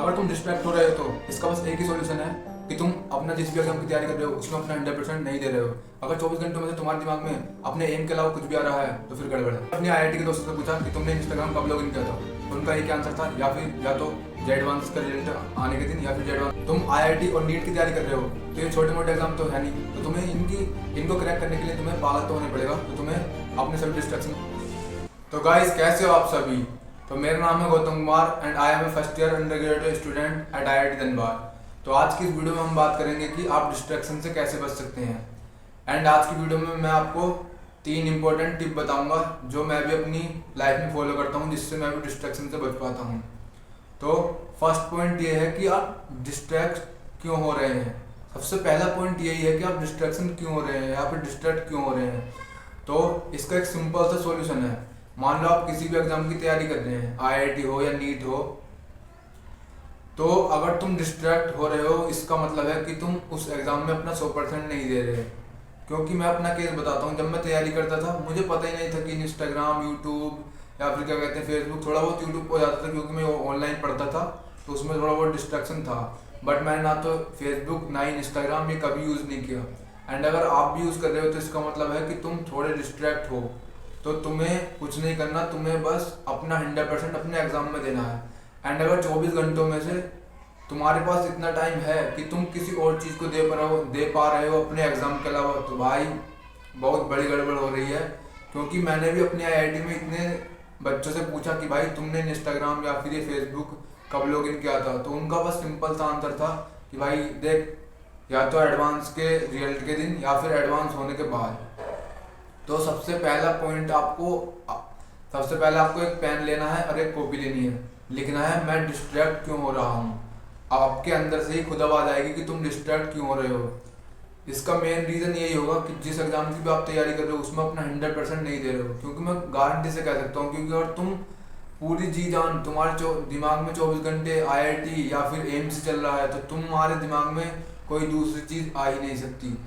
अगर तुम डिस्ट्रैक्ट हो रहे हो तो इसका बस एक ही सॉल्यूशन है कि तुम अपना जिस भी एग्जाम की तैयारी कर रहे हो उसमें अपना 100% नहीं दे रहे हो। अगर 24 घंटों में से तुम्हारे दिमाग में अपने एम के अलावा कुछ भी आ रहा है तो फिर गड़बड़ है। अपने आईआईटी के दोस्तों से पूछा कि तुमने इंस्टाग्राम कब लॉगिन किया था, तो उनका एक आंसर था या तो जेडवांस का रिजल्ट आने के दिन या फिर जेडवांस। तुम आईआईटी और नीट की तैयारी कर रहे हो तो ये छोटे मोटे एग्जाम तो है नहीं, तो तुम्हें इनको क्रैक करने के लिए तुम्हें पागल तो होना पड़ेगा। तो तुम्हें अपने सभी डिस्ट्रैक्शन। तो गाइस कैसे हो आप सभी। तो मेरा नाम है Gautam Kumar and I am a first year undergraduate student at IIT Dhanbad. तो आज की इस वीडियो में हम बात करेंगे कि आप डिस्ट्रैक्शन से कैसे बच सकते हैं। एंड आज की वीडियो में मैं आपको 3 इंपॉर्टेंट टिप बताऊंगा जो मैं भी अपनी लाइफ में फॉलो करता हूं, जिससे मैं भी डिस्ट्रैक्शन से बच पाता हूं। तो फर्स्ट पॉइंट ये है कि आप डिस्ट्रैक्ट क्यों हो रहे हैं। सबसे पहला पॉइंट यही है कि आप डिस्ट्रैक्शन क्यों हो रहे हैं या फिर डिस्ट्रैक्ट क्यों हो रहे हैं। तो इसका एक सिंपल सा सॉल्यूशन है। मान लो आप किसी भी एग्जाम की तैयारी कर रहे हैं, आईआईटी हो या नीट हो, तो अगर तुम डिस्ट्रैक्ट हो रहे हो इसका मतलब है कि तुम उस एग्जाम में अपना 100% नहीं दे रहे। क्योंकि मैं अपना केस बताता हूँ, जब मैं तैयारी करता था मुझे पता ही नहीं था कि इंस्टाग्राम, यूट्यूब या फिर क्या कहते हैं फेसबुक, थोड़ा बहुत यूट्यूब हो जाता था क्योंकि मैं ऑनलाइन पढ़ता था तो उसमें थोड़ा बहुत डिस्ट्रैक्शन था। बट मैंने ना तो फेसबुक ना ही इंस्टाग्राम ये कभी यूज़ नहीं किया। एंड अगर आप भी यूज़ कर रहे हो तो इसका मतलब है कि तुम थोड़े डिस्ट्रैक्ट हो। तो तुम्हें कुछ नहीं करना, तुम्हें बस अपना 100% अपने एग्जाम में देना है। एंड अगर 24 घंटों में से तुम्हारे पास इतना टाइम है कि तुम किसी और चीज़ को दे पा रहे हो अपने एग्जाम के अलावा, तो भाई बहुत बड़ी गड़बड़ हो रही है। क्योंकि मैंने भी अपनी आईआईटी में इतने बच्चों से पूछा कि भाई तुमने इंस्टाग्राम या फिर ये फेसबुक कब लॉगिन किया था, तो उनका बस सिंपल सा आंसर था कि भाई देख, या तो एडवांस के रिजल्ट के दिन या फिर एडवांस होने के बाद। तो सबसे पहला आपको एक पेन लेना है और एक कॉपी लेनी है। लिखना है मैं डिस्ट्रैक्ट क्यों हो रहा हूँ। आपके अंदर से ही खुद आवाज आएगी कि तुम डिस्ट्रैक्ट क्यों हो रहे हो। इसका मेन रीजन यही होगा कि जिस एग्जाम की भी आप तैयारी कर रहे हो उसमें अपना 100% नहीं दे रहे हो। क्योंकि मैं गारंटी से कह सकता हूँ, क्योंकि अगर तुम पूरी जी जान तुम्हारे दिमाग में 24 घंटे आईआईटी या फिर एम्स चल रहा है तो तुम्हारे दिमाग में कोई दूसरी चीज आ ही नहीं सकती।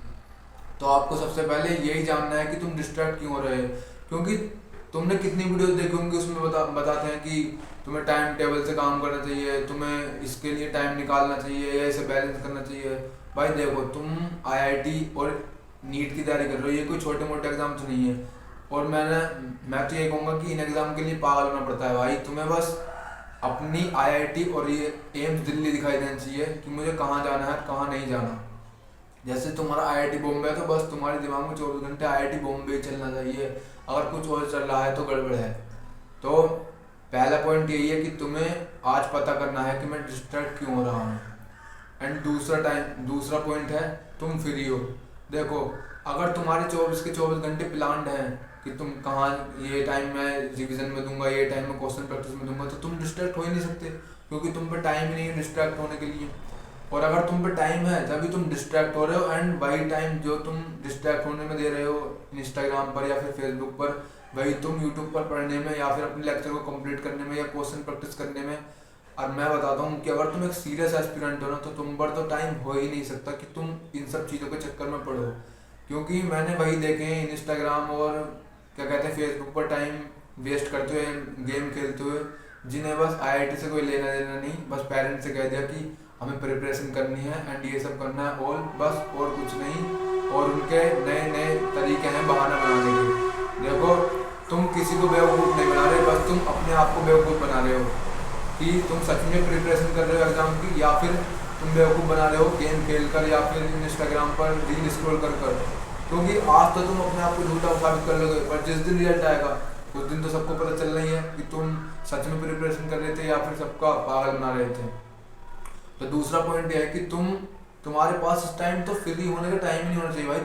तो आपको सबसे पहले यही जानना है कि तुम डिस्ट्रैक्ट क्यों हो रहे हो। क्योंकि तुमने कितनी वीडियोस देखी होंगी, उसमें बताते हैं कि तुम्हें टाइम टेबल से काम करना चाहिए, तुम्हें इसके लिए टाइम निकालना चाहिए या इसे बैलेंस करना चाहिए। भाई देखो, तुम आईआईटी और नीट की तैयारी कर रहे हो, ये कोई छोटे मोटे एग्जाम तो नहीं है। और मैं तो ये कहूँगा कि इन एग्जाम के लिए पागल होना पड़ता है भाई। तुम्हें बस अपनी आईआईटी और ये एम्स दिल्ली दिखाई देना चाहिए कि मुझे कहाँ जाना है कहाँ नहीं जाना। जैसे तुम्हारा आईआईटी बॉम्बे है तो बस तुम्हारे दिमाग में 24 घंटे आईआईटी बॉम्बे ही चलना चाहिए। अगर कुछ और चल रहा है तो गड़बड़ है। तो पहला पॉइंट यही है कि तुम्हें आज पता करना है कि मैं डिस्ट्रैक्ट क्यों हो रहा हूँ। एंड दूसरा पॉइंट है तुम फ्री हो। देखो, अगर तुम्हारे 24 के 24 घंटे प्लान्ड हैं कि तुम कहाँ ये टाइम मैं रिवीजन में दूंगा, ये टाइम मैं क्वेश्चन प्रैक्टिस में दूंगा, तो तुम डिस्ट्रैक्ट हो ही नहीं सकते क्योंकि तुम पे टाइम ही नहीं है डिस्ट्रैक्ट होने के लिए। और अगर तुम पे टाइम है तभी तुम डिस्ट्रैक्ट हो रहे हो। एंड वही टाइम जो तुम डिस्ट्रैक्ट होने में दे रहे हो इंस्टाग्राम पर या फिर फेसबुक पर, वही तुम यूट्यूब पर पढ़ने में या फिर अपने लेक्चर को कंप्लीट करने में या क्वेश्चन प्रैक्टिस करने में। और मैं बताता हूँ कि अगर तुम एक सीरियस एस्पिरेंट हो ना तो तुम पर तो टाइम हो ही नहीं सकता कि तुम इन सब चीज़ों के चक्कर में पढ़ो। क्योंकि मैंने वही देखे हैं इंस्टाग्राम और क्या कहते हैं फेसबुक पर टाइम वेस्ट करते हुए, गेम खेलते हुए, जिन्हें बस आईआईटी से कोई लेना देना नहीं, बस पेरेंट्स से कह दिया कि हमें प्रिपरेशन करनी है एंड ये सब करना है और बस, और कुछ नहीं। और उनके नए नए तरीके हैं बहाना बनाने के। देखो, तुम किसी को बेवकूफ़ नहीं बना रहे, बस तुम अपने आप को बेवकूफ़ बना रहे हो कि तुम सच में प्रिपरेशन कर रहे हो एग्जाम की, या फिर तुम बेवकूफ़ बना रहे हो गेम खेल कर या फिर इंस्टाग्राम पर रील स्क्रॉल कर कर। क्योंकि आज तो तुम अपने आप को झूठा साबित कर लोगे, पर जिस दिन रिजल्ट आएगा उस दिन तो सबको पता चलना ही है कि तुम सच में प्रिपरेशन कर रहे थे या फिर सबका पागल बना रहे थे। तो दूसरा पॉइंट यह है कि तुम्हारे पास इस टाइम तो फ्री होने का टाइम ही नहीं होना चाहिए भाई।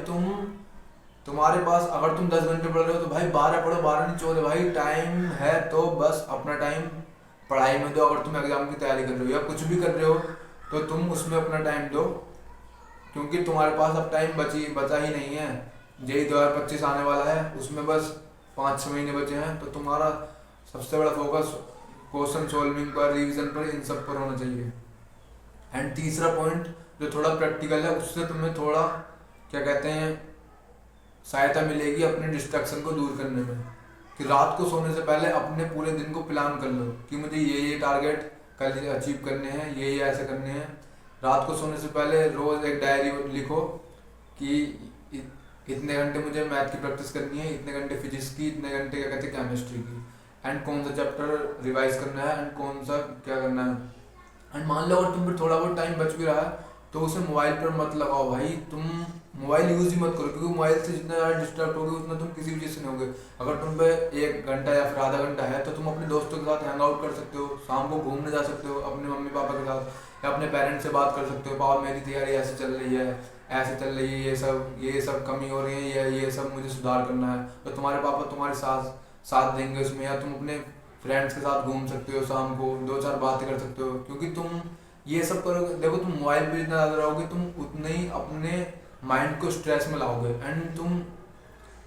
तुम्हारे पास अगर तुम 10 घंटे पढ़ रहे हो तो भाई 12 पढ़ो, 12 नहीं 14। भाई टाइम है तो बस अपना टाइम पढ़ाई में दो। अगर तुम एग्जाम की तैयारी कर रहे हो या कुछ भी कर रहे हो तो तुम उसमें अपना टाइम दो। क्योंकि तुम्हारे पास अब टाइम बचा ही नहीं है। जेई 2025 आने वाला है, उसमें बस 5-6 महीने बचे हैं। तो तुम्हारा सबसे बड़ा फोकस क्वेश्चन सॉल्विंग पर, रिविजन पर, इन सब पर होना चाहिए। एंड तीसरा पॉइंट जो थोड़ा प्रैक्टिकल है, उससे तुम्हें थोड़ा क्या कहते हैं सहायता मिलेगी अपने डिस्ट्रैक्शन को दूर करने में। कि रात को सोने से पहले अपने पूरे दिन को प्लान कर लो कि मुझे ये टारगेट कल अचीव करने हैं, ये ऐसे करने हैं। रात को सोने से पहले रोज एक डायरी लिखो कि इतने घंटे मुझे मैथ की प्रैक्टिस करनी है, इतने घंटे फिजिक्स की, इतने घंटे क्या कहते हैं केमिस्ट्री की, एंड कौन सा चैप्टर रिवाइज करना है एंड कौन सा क्या करना है। एंड मान लो अगर तुम पर थोड़ा बहुत टाइम बच भी रहा है तो उसे मोबाइल पर मत लगाओ भाई, तुम मोबाइल यूज ही मत करो, क्योंकि मोबाइल से जितना ज़्यादा डिस्टर्ब होगे उतना तुम किसी भी चीज़ से नहीं होगे। अगर तुम पे 1 घंटा या फिर आधा घंटा है तो तुम अपने दोस्तों के साथ हैंग आउट कर सकते हो, शाम को घूमने जा सकते हो अपने मम्मी पापा के साथ, या अपने पेरेंट्स से बात कर सकते हो, पापा मेरी तैयारी ऐसे चल रही है, ऐसे चल रही है, ये सब कमी हो रही है, ये सब मुझे सुधार करना है, तो तुम्हारे पापा तुम्हारे साथ देंगे उसमें। या तुम अपने फ्रेंड्स के साथ घूम सकते हो, शाम को 2-4 बातें कर सकते हो, क्योंकि तुम ये सब करोगे, देखो तुम मोबाइल पे जितना ज़्यादा रहोगे तुम उतने ही अपने माइंड को स्ट्रेस में लाओगे। एंड तुम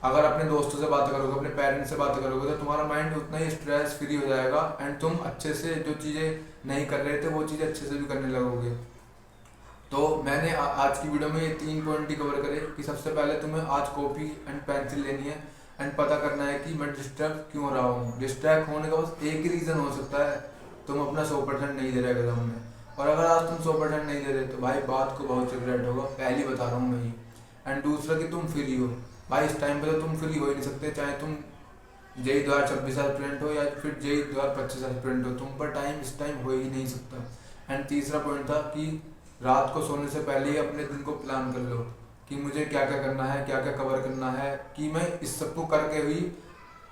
अगर अपने दोस्तों से बातें करोगे, अपने पेरेंट्स से बातें करोगे, तो तुम्हारा माइंड उतना ही स्ट्रेस फ्री हो जाएगा एंड तुम अच्छे से जो चीज़ें नहीं कर रहे थे वो चीज़ें अच्छे से भी करने लगोगे। तो मैंने आज की वीडियो में ये 3 पॉइंट ही कवर करे कि सबसे पहले तुम्हें आज कॉपी एंड पेंसिल लेनी है एंड पता करना है कि मैं डिस्ट्रैक्ट क्यों हो रहा हूँ। डिस्ट्रैक्ट होने का बस एक ही रीज़न हो सकता है, तुम अपना 100% नहीं दे रहे एग्जाम में। और अगर आज तुम 100% नहीं दे रहे तो भाई बात को बहुत रिग्रेट होगा, पहली बता रहा हूँ मैं ही। एंड दूसरा कि तुम फ्री हो भाई, इस टाइम पे तो तुम फ्री हो ही नहीं सकते, चाहे तुम जेई 2026 एस्पिरेंट हो या फिर जेई 2025 एस्पिरेंट हो, तुम पर टाइम इस टाइम हो ही नहीं सकता। एंड तीसरा पॉइंट था कि रात को सोने से पहले ही अपने दिन को प्लान कर लो कि मुझे क्या क्या करना है, क्या क्या कवर करना है, कि मैं इस सबको करके ही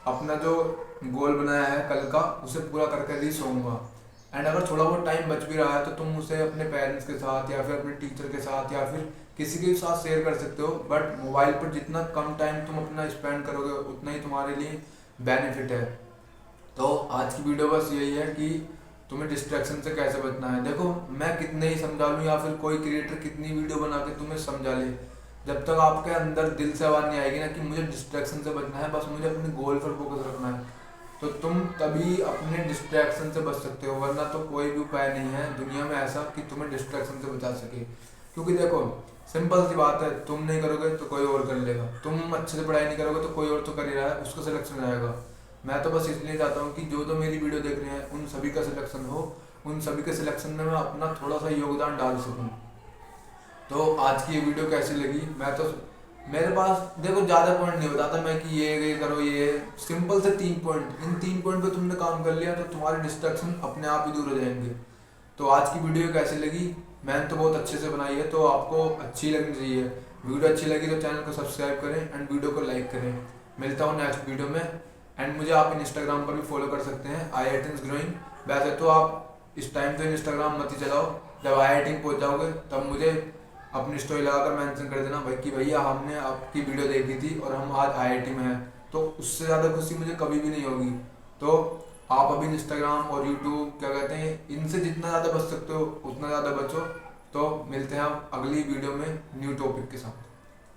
अपना जो गोल बनाया है कल का उसे पूरा करके ही सोऊंगा। एंड अगर थोड़ा बहुत टाइम बच भी रहा है तो तुम उसे अपने पेरेंट्स के साथ या फिर अपने टीचर के साथ या फिर किसी के साथ शेयर कर सकते हो, बट मोबाइल पर जितना कम टाइम तुम अपना स्पेंड करोगे उतना ही तुम्हारे लिए बेनिफिट है। तो आज की वीडियो बस यही है कि तुम्हें डिस्ट्रैक्शन से कैसे बचना है। देखो मैं कितने ही समझा लूँ या फिर कोई क्रिएटर कितनी वीडियो बना के तुम्हें समझा ले, जब तक आपके अंदर दिल से आवाज़ नहीं आएगी ना कि मुझे डिस्ट्रैक्शन से बचना है, बस मुझे अपने गोल पर फोकस रखना है, तो तुम तभी अपने डिस्ट्रैक्शन से बच सकते हो। वरना तो कोई भी उपाय नहीं है दुनिया में ऐसा कि तुम्हें डिस्ट्रैक्शन से बचा सके। क्योंकि देखो सिंपल सी बात है, तुम नहीं करोगे तो कोई और कर लेगा, तुम अच्छे से पढ़ाई नहीं करोगे तो कोई और तो कर ही रहा है, उसका सिलेक्शन आएगा। मैं तो बस इसलिए चाहता हूँ कि जो मेरी वीडियो देख रहे हैं उन सभी का सिलेक्शन हो, उन सभी के सिलेक्शन में मैं अपना थोड़ा सा योगदान डाल सकूँ। तो आज की ये वीडियो कैसी लगी, मैं तो मेरे पास देखो ज़्यादा पॉइंट नहीं बताता मैं कि ये करो, ये सिंपल से 3 पॉइंट, इन 3 पॉइंट पे तुमने काम कर लिया तो तुम्हारे डिस्ट्रैक्शन अपने आप ही दूर हो जाएंगे। तो आज की वीडियो कैसी लगी, मैंने तो बहुत अच्छे से बनाई है, तो आपको अच्छी लगनी चाहिए। वीडियो अच्छी लगी तो चैनल को सब्सक्राइब करें एंड वीडियो को लाइक करें। मिलता हूँ नेक्स्ट वीडियो में। एंड मुझे आप इंस्टाग्राम पर भी फॉलो कर सकते हैं, IITians ग्रोइंग। वैसे तो आप इस टाइम तो इंस्टाग्राम मत ही चलाओ, जब IIT पहुँच जाओगे तब मुझे अपनी स्टोरी लगाकर मेंशन कर देना भाई कि भैया हमने आपकी वीडियो देखी थी और हम आज IIT में हैं। तो उससे ज़्यादा खुशी मुझे कभी भी नहीं होगी। तो आप अभी इंस्टाग्राम और यूट्यूब क्या कहते हैं इनसे जितना ज़्यादा बच सकते हो उतना ज़्यादा बचो। तो मिलते हैं आप अगली वीडियो में न्यू टॉपिक के साथ।